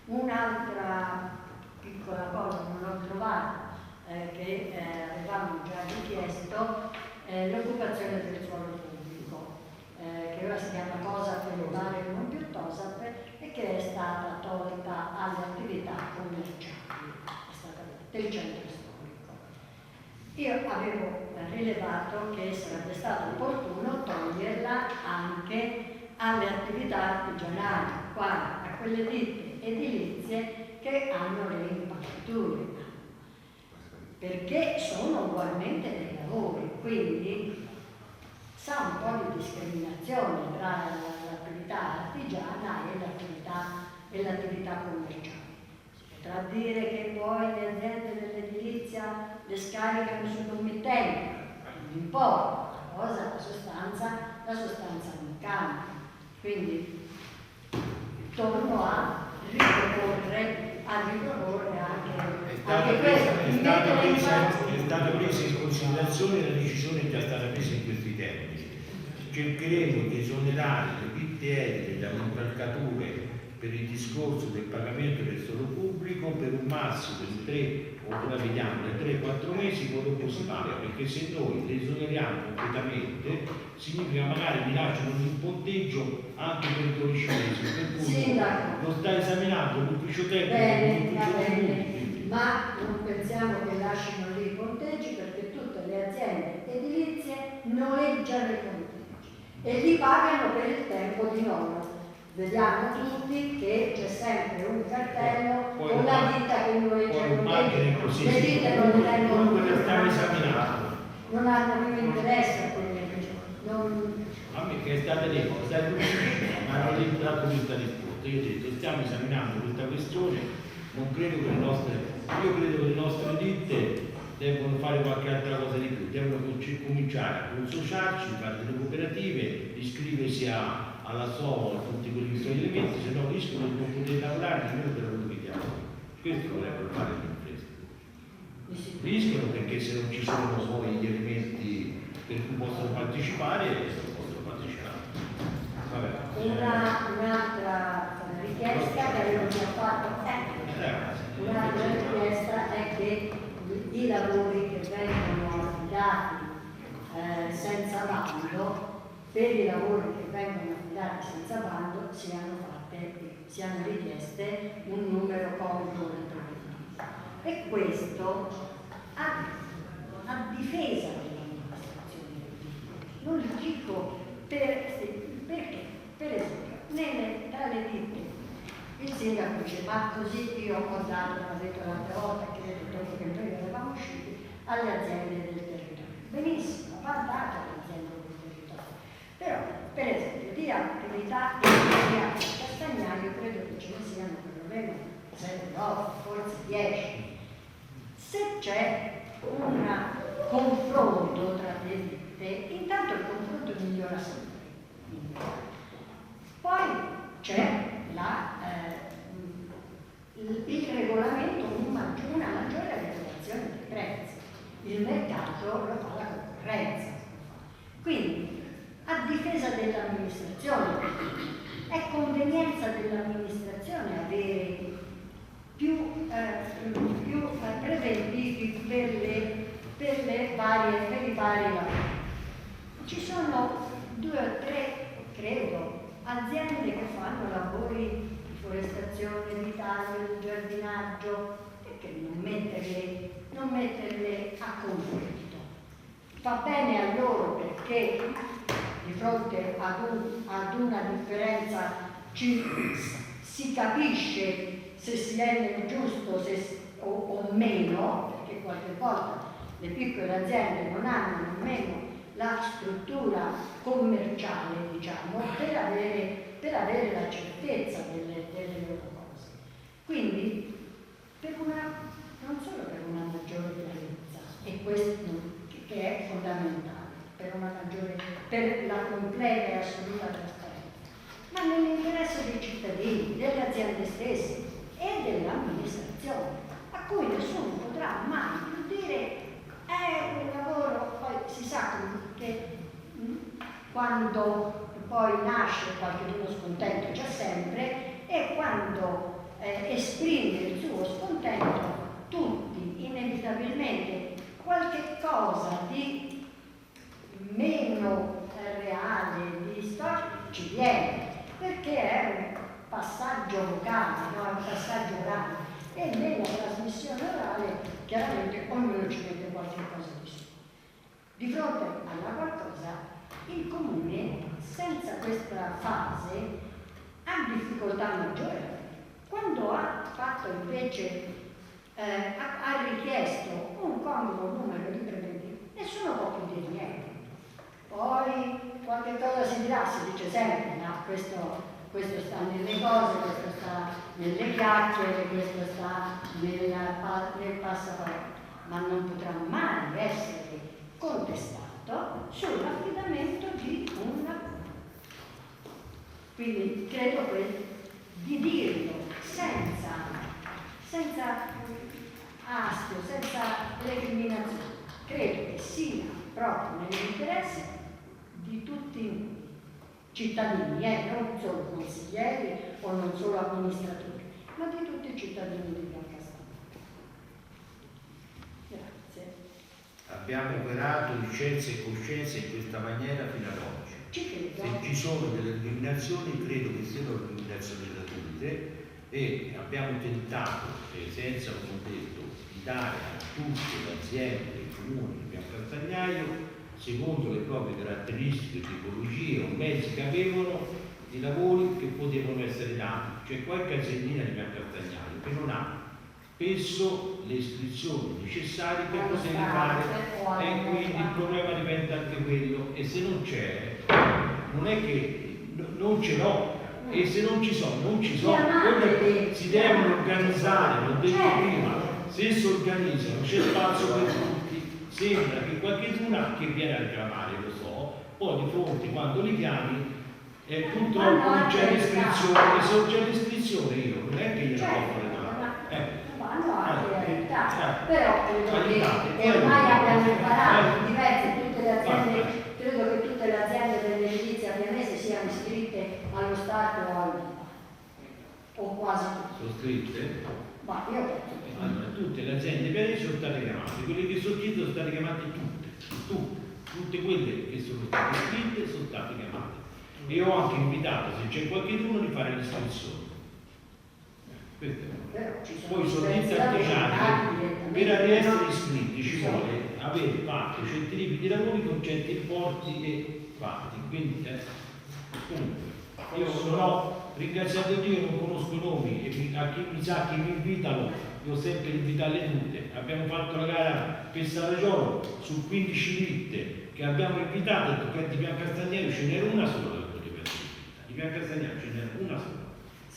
Un'altra piccola cosa non ho trovato, che avevamo già richiesto, l'occupazione del suolo pubblico, che ora si chiama COSAP globale non più TOSAP, e che è stata tolta alle attività commerciali, è stata del centro storico. Io avevo rilevato che sarebbe stato opportuno toglierla anche alle attività artigianali, quali a quelle ditte edilizie che hanno le impalcature, perché sono ugualmente dei lavori, quindi sa un po' di discriminazione tra l'attività artigiana e l'attività commerciale. Si potrà dire che poi le aziende dell'edilizia le scaricano sui committenti, non importa, la sostanza non cambia. Quindi torno a riproporre anche questo. È stata presa in considerazione la decisione è già stata presa in questi termini. Cercheremo di esonerare le ditte edili dalle impalcature per il discorso del pagamento del suolo pubblico per un massimo di 3 o ora vediamo da 3-4 mesi, poi dopo si paga, perché se noi le esoneriamo completamente significa magari vi lasciano un ponteggio anche per 12 mesi, per cui lo sta esaminando l'ufficio tecnico, ma non pensiamo che lasciano lì i ponteggi, perché tutte le aziende edilizie noleggiano i ponteggi e li pagano per il tempo di lavoro. Vediamo tutti che c'è sempre un cartello con la ditta che noleggia i ponteggi. Le ditte non li tengono più, non hanno più interesse a quelle che a me che è stata detto, ma non è dato questa risposta. Io ho detto stiamo esaminando questa questione, non credo che io credo che le nostre ditte devono fare qualche altra cosa di più, devono cominciare a consociarci, fare delle cooperative, iscriversi alla SOA, tutti quelli che sono gli elementi, se no rischiano di non poter lavorare nemmeno per lavoro di lavoro. Questo dovrebbero fare le imprese. Rischiano perché se non ci sono poi gli elementi per cui possono partecipare, non possono partecipare. Un'altra richiesta che avevo già fatto un'altra richiesta è che i lavori che vengono affidati senza bando, per i lavori che vengono affidati senza bando siano richieste un numero congruo di provvedimenti. E questo a difesa dell'amministrazione. Non lo dico perché, per esempio, tra le ditte il sindaco dice ma così io ho dato, l'ho detto l'altra volta, che dopo che noi eravamo usciti, alle aziende del territorio. Benissimo, va dato alle aziende del territorio. Però, per esempio, di attività industriali a Castagnaio credo che ce ne siano perlomeno 7, 8, forse 10. Se c'è un confronto tra le ditte, intanto il confronto migliora sempre. Poi c'è il regolamento, una maggiore regolazione dei prezzi. Il mercato lo fa la concorrenza. Quindi, a difesa dell'amministrazione, è convenienza dell'amministrazione avere più preventivi per i vari lavori. Ci sono 2 o 3, credo, aziende che fanno lavori di forestazione, di taglio, di giardinaggio, perché non metterle a conflitto? Fa bene a loro perché di fronte ad una differenza si capisce se si è nel giusto o meno, perché qualche volta le piccole aziende non hanno nemmeno la struttura commerciale, diciamo, per avere la certezza delle loro cose. Quindi, non solo per una maggiore chiarezza, e questo che è fondamentale, per la completa e assoluta trasparenza, ma nell'interesse dei cittadini, delle aziende stesse e dell'amministrazione, a cui nessuno potrà mai più dire quel lavoro, poi si sa che quando poi nasce qualcuno scontento c'è sempre, e quando esprime il suo scontento tutti inevitabilmente qualche cosa di meno reale, di storia, ci viene, perché è un passaggio vocale, no? È un passaggio orale, e nella trasmissione orale chiaramente ognuno ci mette qualche cosa di suo. Di fronte alla qualcosa il comune senza questa fase ha difficoltà maggiori. Quando ha fatto invece, ha richiesto un congruo numero di prevedibili, nessuno può più dire niente. Poi qualche cosa si dirà, si dice sempre, no, questo sta nelle cose, questo sta nelle chiacchiere, questo sta nel passaparola, ma non potrà mai essere contestato sull'affidamento di un lavoro. Quindi credo che di dirlo senza astio, senza recriminazione, credo che sia proprio nell'interesse di tutti i cittadini, non solo consiglieri o non solo amministratori, ma di tutti i cittadini di Biancastamare. Grazie. Abbiamo operato di scienza e coscienza in questa maniera fino ad oggi. Ci credo. Se ci sono delle eliminazioni, credo che siano eliminazioni gratuite, e abbiamo tentato, senza un detto, di dare a tutte le aziende, i comuni di Biancastagnaio, secondo le proprie caratteristiche, tipologie o mezzi che avevano, di lavori che potevano essere dati. C'è qualche aziendina di Biancastagnaio che non ha spesso le iscrizioni necessarie per poter fare, e quindi il problema diventa anche quello. E se non c'è, non è che non ce l'ho, e se non ci sono, non ci sono. Quello si devono organizzare, l'ho detto prima, se si organizzano c'è spazio per tutti. Sembra che qualcuno che viene a reclamare, lo so, poi di fronte quando li chiami purtroppo non c'è l'iscrizione, e se non c'è l'iscrizione io non è che glielo posso reclamare. Vanno anche la verità, però credo che ormai abbiamo imparato diverse, tutte le aziende, credo che tutte le aziende dell'edilizia pianese siano iscritte allo Stato o all'IVA, o quasi tutte. Sono scritte? Ma io penso che Allora, tutte le aziende pianesi sono state chiamate, quelle che sono scritte sono state chiamate tutte quelle che sono state scritte sono state chiamate. E ho anche invitato, se c'è qualcuno, di fare l'iscrizione. Poi sono ditte artigiani, per essere iscritti ci vuole avere fatto certi tipi di lavori con certi importi e fatti. Quindi comunque io non ho ringraziato Dio, non conosco i nomi, e a chi mi sa che mi invitano io ho sempre invitarle tutte. Abbiamo fatto la gara per Saragiolo su 15 ditte che abbiamo invitato, perché di Biancastagnaio ce n'era una sola che poteva essere invitata, di Biancastagnaio ce n'era una sola.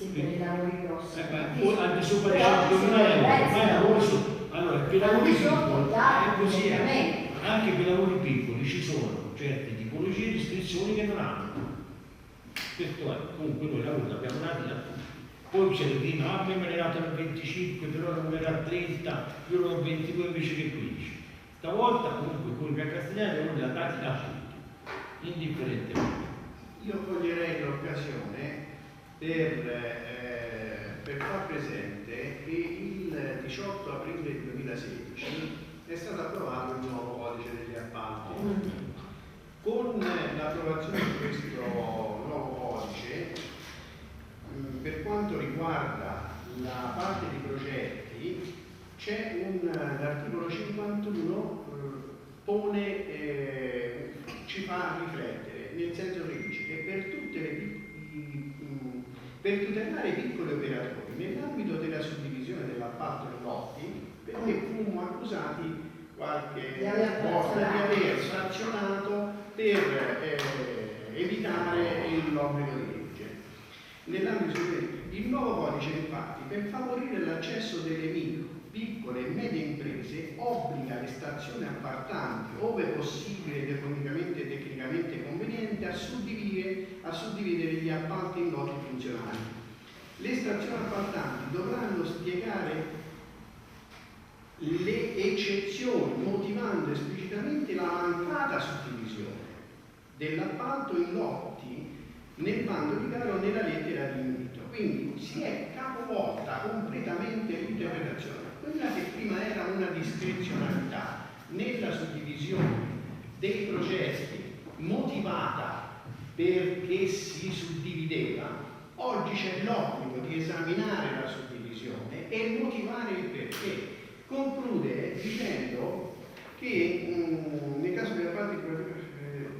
per i lavori grossi. Al di sopra di 100.000 euro, ma lavori su. Allora, per i lavori piccoli è così, anche per i lavori piccoli ci sono certe tipologie di iscrizioni che non hanno. Questo è, comunque noi lavori l'abbiamo dati da tutti. Poi c'è il primo, a me me ne dato a 25, però non era a 30, io ero a 22 invece che 15. Stavolta comunque con il Castigliano non li ha dati da tutti, indifferentemente. Io coglierei l'occasione per far presente che il 18 aprile 2016 è stato approvato il nuovo codice degli appalti. Con l'approvazione di questo nuovo codice, per quanto riguarda la parte di progetti, c'è l'articolo 51 ci fa riflettere, nel senso che dice che per tutelare i piccoli operatori nell'ambito della suddivisione dell'appalto in lotti, perché fummo accusati qualche volta di aver sanzionato per evitare l'obbligo di legge. Nell'ambito il nuovo codice, infatti, per favorire l'accesso delle micro, piccole e medie imprese, obbliga le stazioni appaltanti, ove possibile ed economicamente e tecnicamente conveniente, a suddividere gli appalti in lotti funzionali. Le stazioni appaltanti dovranno spiegare le eccezioni, motivando esplicitamente la mancata suddivisione dell'appalto in lotti nel bando di gara o nella lettera di invito. Quindi si è capovolta completamente l'interpretazione. Quella che prima era una discrezionalità nella suddivisione dei progetti motivata perché si suddivideva, oggi c'è l'obbligo di esaminare la suddivisione e motivare il perché. Conclude dicendo che nel caso della pratica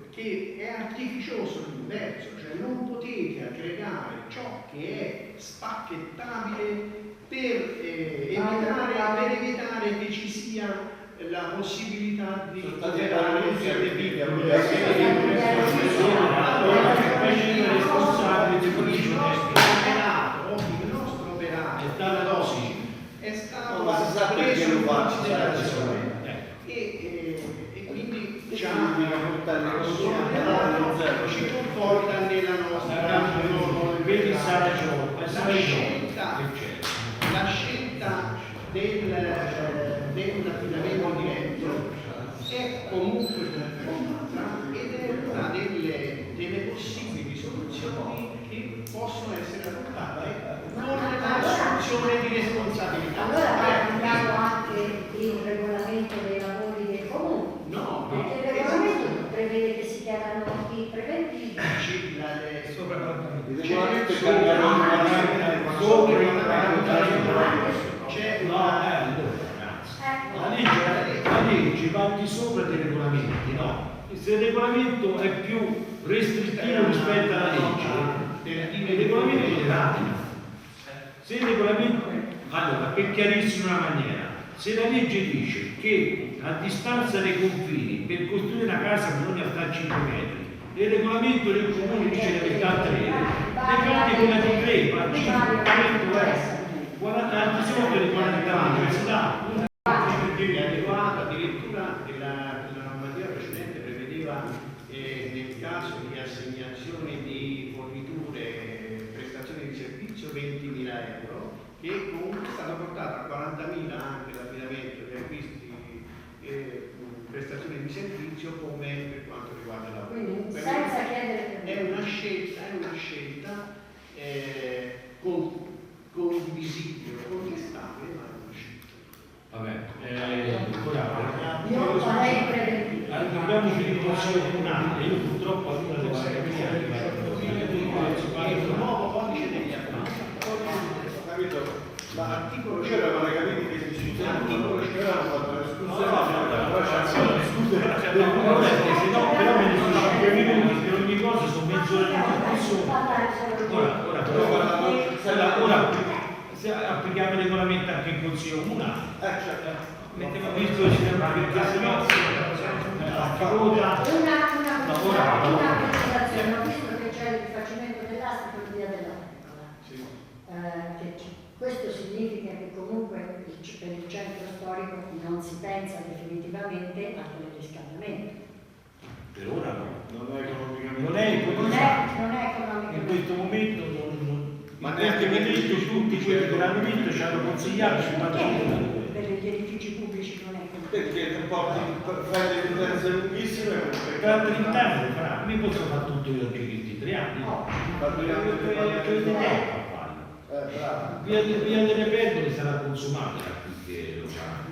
che è artificioso l'inverso, cioè non potete aggregare ciò che è spacchettabile per evitare che ci sia la possibilità di operare certe piccole responsabili il nostro operato dalla dosi è stato preso in considerazione e quindi già ci conforta nella nostra la scelta dell'affidamento diretto è comunque conformata ed è una delle possibili soluzioni che possono essere adottate con l'assunzione di responsabilità. Allora va applicato anche il regolamento dei lavori del comune. No, perché il regolamento prevede che si chiamano i preventivi. La legge va di sopra dei regolamenti, no? Se il regolamento è più restrittivo rispetto alla legge, il regolamento è rapido. Se il regolamento, allora, per chiarirsi in una maniera, se la legge dice che a distanza dei confini per costruire una casa bisogna stare 5 metri, e il regolamento del comune dice la verità 3, decade quella di 3, ma 5 al di sopra di 40 università. Addirittura la normativa precedente prevedeva nel caso di assegnazione di forniture, prestazioni di servizio 20.000 euro, che comunque è stata portata a 40.000 anche l'affidamento di acquisti prestazioni di servizio come per quanto riguarda la quindi senza chiedere è una scelta condivisibile, contestabile, ma è una scelta. Vabbè, io farei preventivo. Dobbiamo finire il consiglio comunale. Io purtroppo a una delle il nuovo codice degli appalti. Capito? Ma L'articolo io non vorrei capire che si dice l'articolo 5 però me ne sono 5 minuti per ogni cosa, sono mezz'ora di discussione. Ora se applichiamo il regolamento anche in consiglio comunale, visto che ci sembra perché sennò Una precisazione, ho visto che c'è il rifacimento dell'asta per via dell'acqua. Questo significa che comunque per il centro storico non si pensa definitivamente al teleriscaldamento. per ora no. Non è economicamente. Non è economicamente. Non è economicamente. In questo momento non. Ma Ma neanche ministro, tutti quelli che l'hanno vinto ci hanno consigliato 50.000. Per gli edifici pubblici non è economico. Perché tu porti fai delle distanze lunghissime Per carattere interno lo farà, mi posso fare tutto io oggi 23 anni. parliamo di bravo. Via delle Perdole sarà consumata da questi locali.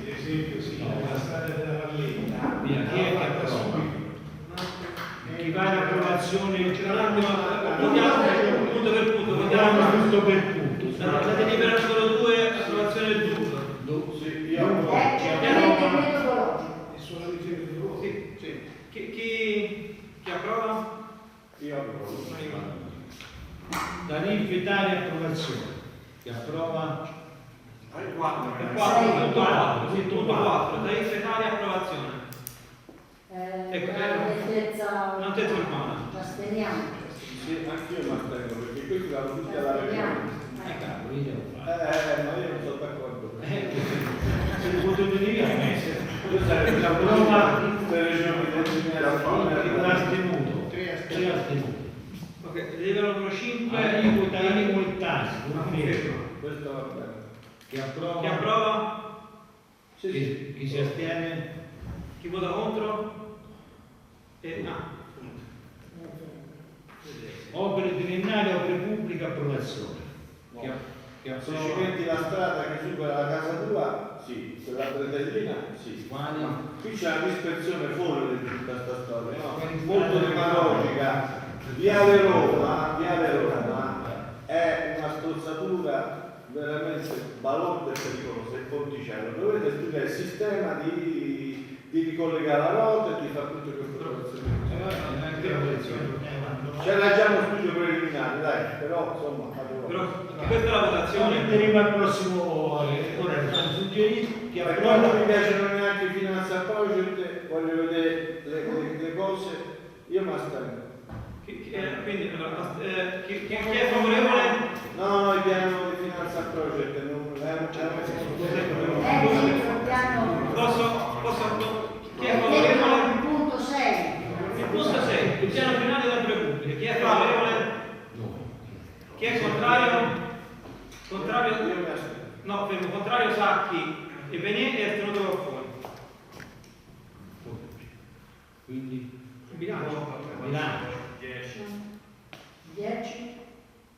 Per esempio, sì, la strada della Valletta. Via, chi è che approva? Chi va in approvazione, punto per punto, votiamo punto per punto. La delibera numero 2, approvazione del tutto. Sì, È certamente metodologico. E sulla vicenda di Roma. Sì. Chi approva? io approvo. Danil Fetari approvazione. Chi approva? 4. Sei. Punto 4. Dai fetali approvazione. Non te firmata. Ci asteniamo. Sì, anch'io mi astengo perché questi vanno tutti alla regione. Cavolo, io devo fare. Ma io non sono d'accordo. Se lo potete dire a me, Io sarei la prova per le regioni un astenuto. 3 astenuti. Ok, delibera numero 5. Aliquota e tassi, Questo va bene. Chi approva? Chi approva? Chi si astiene? Chi vota contro? E Opere triennali, opere pubbliche, approvazione. No. Chi Se ci approva? metti la strada che supera la casa tua, sì, quella bretellina, sì. Quali? Qui c'è una dispersione fuori di tutta questa storia, no? Molto demagogica. Viale Roma è una strozzatura veramente balorda e pericolosa, è ponticello. Dovete studiare il sistema di collega la ruota e ti fa tutte queste operazioni. C'è già uno studio preliminare, dai, però insomma, Però questa è la votazione. Metteremo al prossimo ora sono suggeriti che per quanto mi piacciono neanche i finanza project, voglio vedere le cose, io mi astengo. Quindi, allora, chi è favorevole? No, il piano di finanza project non Posso? Chi è Il favorevole? punto 6. Il punto 6, il piano finale delle opere pubbliche. Chi è favorevole? no. Chi è contrario? Contrario? io mi astengo. No, fermo. Contrario Sacchi e Venier e astenuto fuori. Quindi Bilancio. bilancio 10.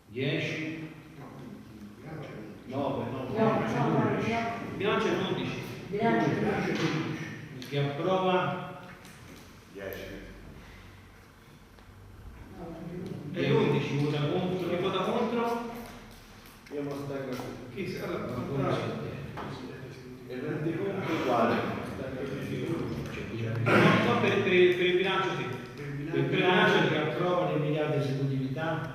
10, 9, Bilancio è 11. Bilancio. chi approva 10. E l'11. chi vota contro, Chi vota contro? Io mi astengo. Chi si allora, ancora contrario. si attende. E il rendiconto uguale. No, per il bilancio sì. Per il bilancio che approva l'immediata esecutività